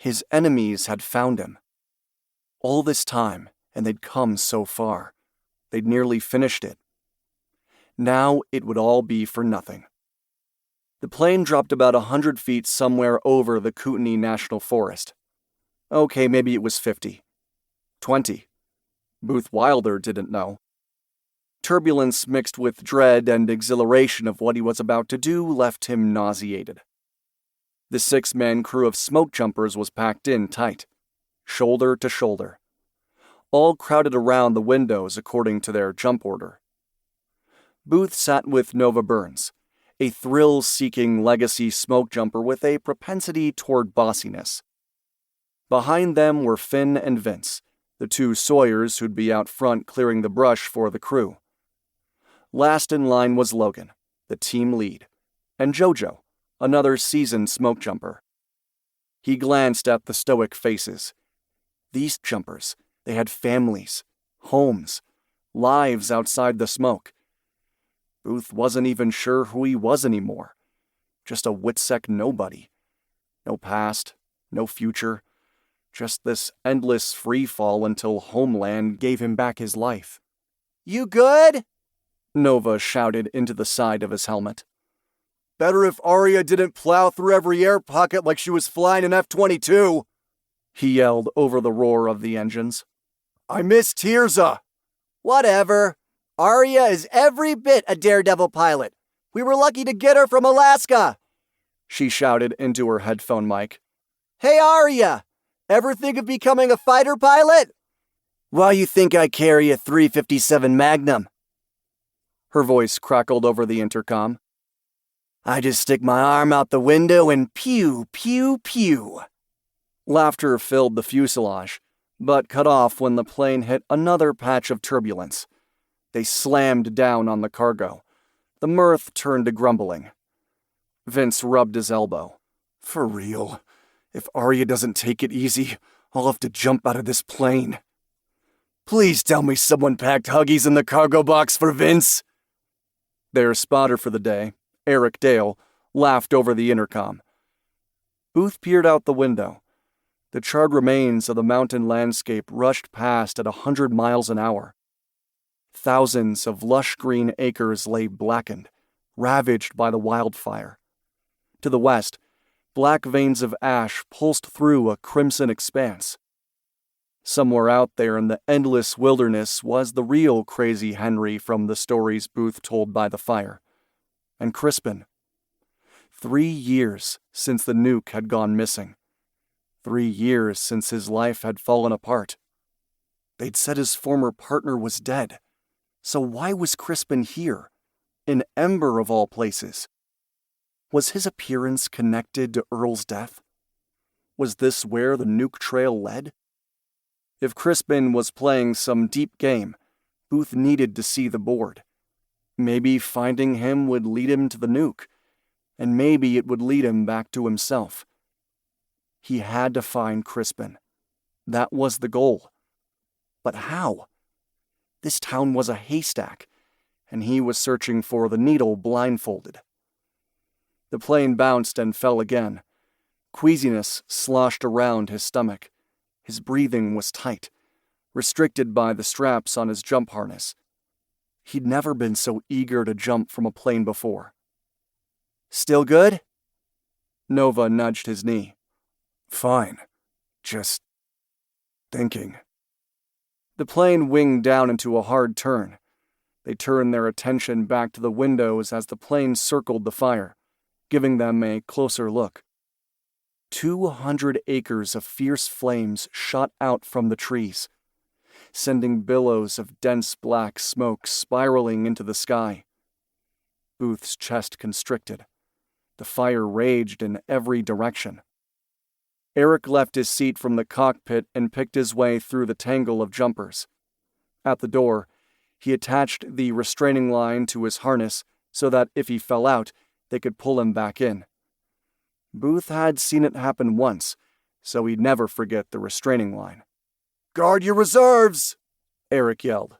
His enemies had found him. All this time, and they'd come so far. They'd nearly finished it. Now it would all be for nothing. The plane dropped about 100 feet somewhere over the Kootenai National Forest. Okay, maybe it was 50. 20. Booth Wilder didn't know. Turbulence mixed with dread and exhilaration of what he was about to do left him nauseated. The 6-man crew of smokejumpers was packed in tight, shoulder to shoulder, all crowded around the windows according to their jump order. Booth sat with Nova Burns, a thrill-seeking legacy smokejumper with a propensity toward bossiness. Behind them were Finn and Vince, the 2 Sawyers who'd be out front clearing the brush for the crew. Last in line was Logan, the team lead, and JoJo, another seasoned smokejumper. He glanced at the stoic faces. These jumpers, they had families, homes, lives outside the smoke. Booth wasn't even sure who he was anymore. Just a Witsec nobody. No past, no future. Just this endless free fall until Homeland gave him back his life. "You good?" Nova shouted into the side of his helmet. "Better if Arya didn't plow through every air pocket like she was flying an F-22. He yelled over the roar of the engines. "I miss Tirza." "Whatever. Arya is every bit a daredevil pilot. We were lucky to get her from Alaska," she shouted into her headphone mic. "Hey, Arya, ever think of becoming a fighter pilot?" "Why you think I carry a .357 Magnum?" Her voice crackled over the intercom. "I just stick my arm out the window and pew, pew, pew." Laughter filled the fuselage, but cut off when the plane hit another patch of turbulence. They slammed down on the cargo. The mirth turned to grumbling. Vince rubbed his elbow. "For real, if Arya doesn't take it easy, I'll have to jump out of this plane. Please tell me someone packed Huggies in the cargo box for Vince." Their spotter for the day, Eric Dale, laughed over the intercom. Booth peered out the window. The charred remains of the mountain landscape rushed past at 100 miles an hour. Thousands of lush green acres lay blackened, ravaged by the wildfire. To the west, black veins of ash pulsed through a crimson expanse. Somewhere out there in the endless wilderness was the real Crazy Henry from the stories Booth told by the fire. And Crispin. 3 years since the nuke had gone missing. 3 years since his life had fallen apart. They'd said his former partner was dead. So why was Crispin here? In Ember of all places? Was his appearance connected to Earl's death? Was this where the nuke trail led? If Crispin was playing some deep game, Booth needed to see the board. Maybe finding him would lead him to the nuke, and maybe it would lead him back to himself. He had to find Crispin. That was the goal. But how? This town was a haystack, and he was searching for the needle blindfolded. The plane bounced and fell again. Queasiness sloshed around his stomach. His breathing was tight, restricted by the straps on his jump harness. He'd never been so eager to jump from a plane before. "Still good?" Nova nudged his knee. "Fine. Just thinking." The plane winged down into a hard turn. They turned their attention back to the windows as the plane circled the fire, giving them a closer look. 200 acres of fierce flames shot out from the trees, sending billows of dense black smoke spiraling into the sky. Booth's chest constricted. The fire raged in every direction. Eric left his seat from the cockpit and picked his way through the tangle of jumpers. At the door, he attached the restraining line to his harness so that if he fell out, they could pull him back in. Booth had seen it happen once, so he'd never forget the restraining line. "Guard your reserves!" Eric yelled.